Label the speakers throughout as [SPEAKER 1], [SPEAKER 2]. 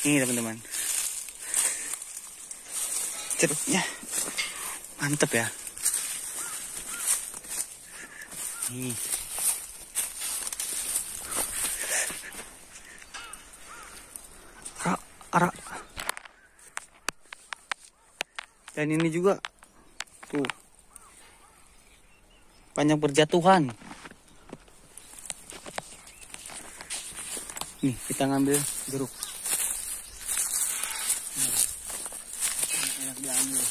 [SPEAKER 1] Ini teman-teman, jeruknya mantep ya. Nih. Arak. Dan ini juga tuh banyak berjatuhan. Nih kita ngambil jeruk. Nah, enak diambil.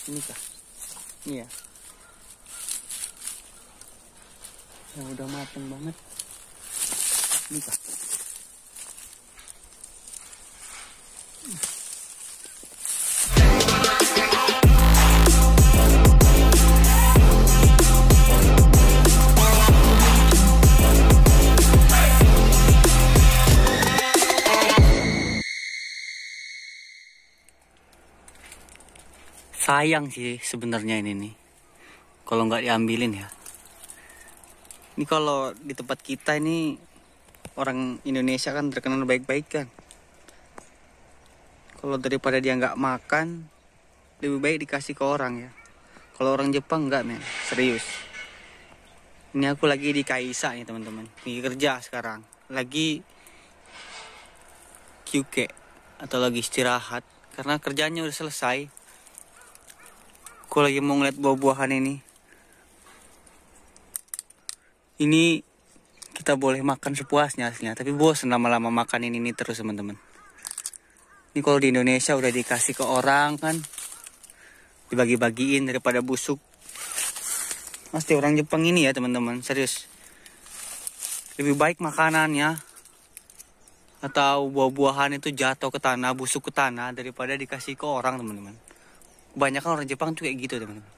[SPEAKER 1] Ini kah? Ini ya. Yang udah mateng banget. Ini kah? Sayang sih sebenarnya ini nih, kalau nggak diambilin ya. Ini kalau di tempat kita ini, orang Indonesia kan terkenal baik-baik kan. Kalau daripada dia nggak makan, lebih baik dikasih ke orang ya. Kalau orang Jepang nggak men, serius. Ini aku lagi di Kaisa nih teman-teman, lagi kerja sekarang, lagi QK atau lagi istirahat karena kerjanya udah selesai. Aku lagi mau ngeliat buah-buahan ini. Ini kita boleh makan sepuasnya aslinya, tapi bosan lama-lama makan ini terus teman-teman. Ini kalau di Indonesia udah dikasih ke orang kan, dibagi-bagiin daripada busuk. Pasti orang Jepang ini ya teman-teman, serius. Lebih baik makanannya atau buah-buahan itu jatuh ke tanah, busuk ke tanah daripada dikasih ke orang teman-teman. Kebanyakan orang Jepang tuh kayak gitu teman-teman.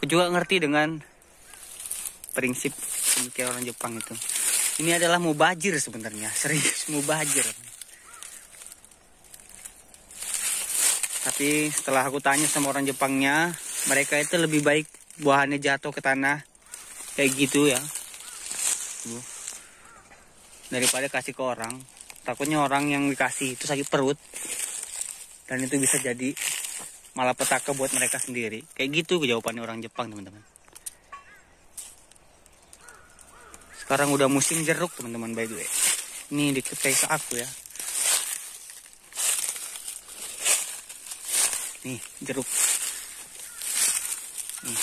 [SPEAKER 1] Aku juga ngerti dengan prinsip kayak orang Jepang itu. Ini adalah mubazir sebenarnya, serius mubazir. Tapi setelah aku tanya sama orang Jepangnya, mereka itu lebih baik buahannya jatuh ke tanah kayak gitu ya, daripada kasih ke orang. Takutnya orang yang dikasih itu sakit perut, dan itu bisa jadi malapetaka buat mereka sendiri. Kayak gitu jawabannya orang Jepang teman-teman. Sekarang udah musim jeruk teman-teman, by the way. Ini di Kaisa aku ya. Nih jeruk. Nih.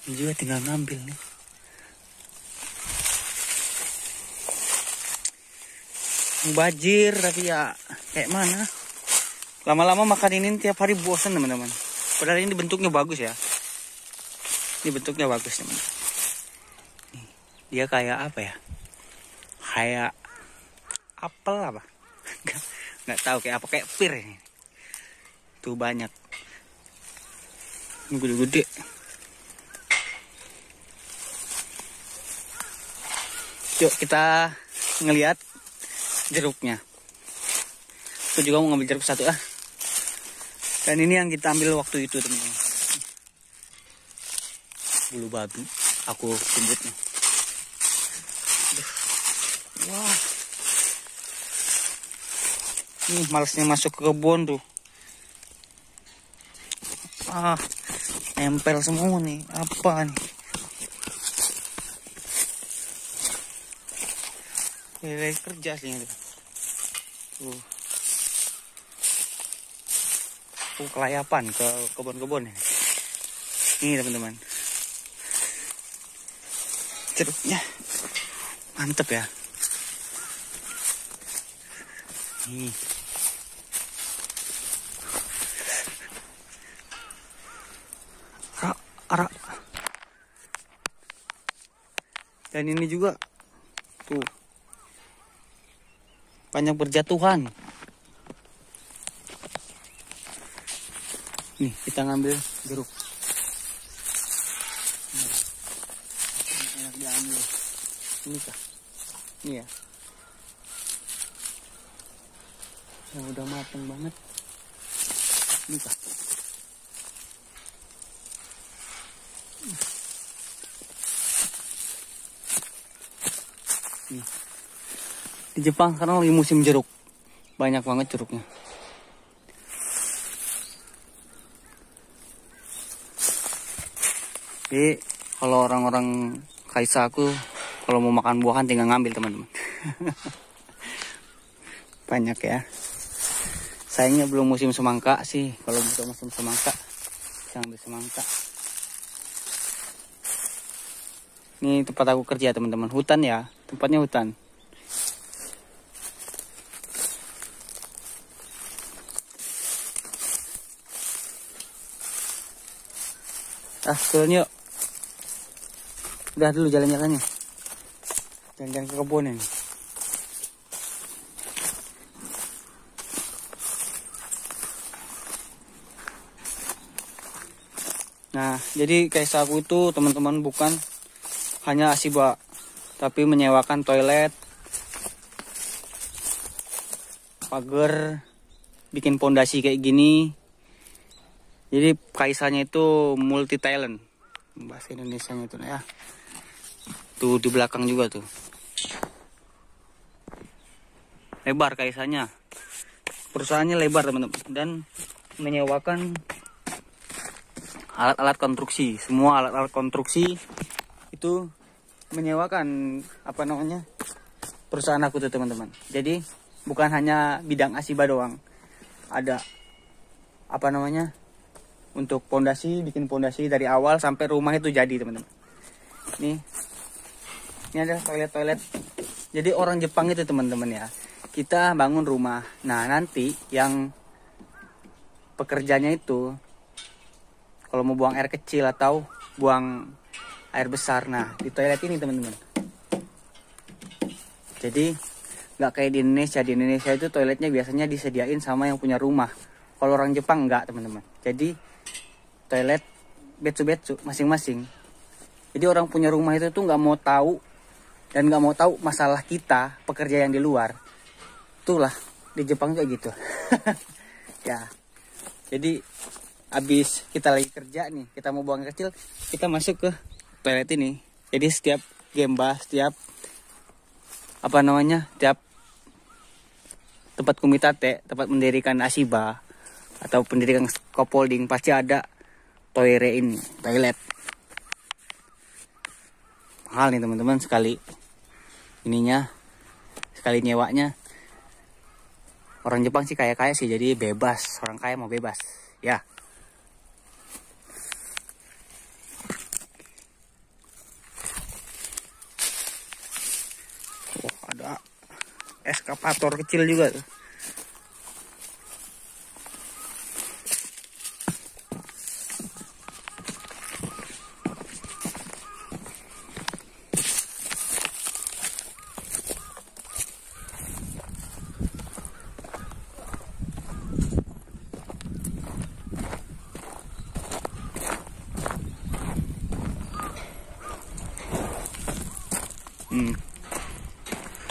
[SPEAKER 1] Ini juga tinggal ngambil nih. Mubazir tapi ya kayak mana? Lama-lama makan ini tiap hari bosan teman-teman. Padahal ini bentuknya bagus ya. Ini bentuknya bagus teman-teman. Dia kayak apa ya? Kayak apel apa? Nggak tahu kayak apa, kayak pir ini. Tuh banyak. Ini gede-gede. Yuk kita ngelihat jeruknya. Aku juga mau ngambil jeruk satu ah. Dan ini yang kita ambil waktu itu teman-teman. Bulu babi aku sebutnya. Wah. Ini malesnya masuk ke kebun tuh. Nempel semua nih. Apa nih? Lagi kerja sih ini. Kelayapan ke kebun-kebun ini. Ini teman-teman. Jeruknya mantep ya. Nih. Arak. Dan ini juga tuh banyak berjatuhan. Nih kita ngambil jeruk. Nah, enak diambil. Ini kah? Ini ya. Yang udah mateng banget. Ini kah? Nih. Di Jepang sekarang lagi musim jeruk. Banyak banget curugnya. Jadi kalau orang-orang kaisa aku kalau mau makan buahan tinggal ngambil teman-teman. Banyak ya. Sayangnya belum musim semangka sih. Kalau bukan musim semangka, bisa ambil semangka. Ini tempat aku kerja teman-teman. Hutan ya, tempatnya hutan. Turun yuk. Udah dulu jalan-jalannya. Jalan-jalan ke kebun ini. Nah, jadi kaisa aku itu teman-teman bukan hanya asiba, tapi menyewakan toilet, pagar, bikin pondasi kayak gini. Jadi kaisanya itu multi talent, bahasa Indonesianya itu ya. Tuh di belakang juga tuh. Lebar kaisanya. Perusahaannya lebar teman-teman dan menyewakan alat-alat konstruksi. Semua alat-alat konstruksi itu menyewakan perusahaan aku tuh teman-teman. Jadi bukan hanya bidang asiba doang. Ada untuk pondasi, bikin pondasi dari awal sampai rumah itu jadi teman-teman. Ini adalah toilet-toilet. Jadi orang Jepang itu teman-teman ya, kita bangun rumah. Nah nanti yang pekerjanya itu kalau mau buang air kecil atau buang air besar, nah di toilet ini teman-teman. Jadi nggak kayak di Indonesia. Di Indonesia itu toiletnya biasanya disediain sama yang punya rumah. Kalau orang Jepang nggak teman-teman. Jadi toilet betsu-betsu masing-masing. Jadi orang punya rumah itu tuh nggak mau tahu dan nggak mau tahu masalah kita pekerja yang di luar. Itulah di Jepang kayak gitu. Ya. Jadi habis kita lagi kerja nih, kita mau buang air kecil, kita masuk ke toilet ini. Jadi setiap gemba, setiap tiap tempat kumitate, tempat mendirikan asiba atau pendidikan scaffolding pasti ada toilet ini, toilet. Mahal nih teman-teman sekali ininya, sekali nyewanya. Orang Jepang sih kaya-kaya sih, jadi bebas. Orang kaya mau bebas, ya. Oh, ada eskavator kecil juga tuh.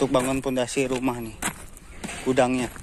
[SPEAKER 1] Untuk bangun pondasi rumah nih, gudangnya.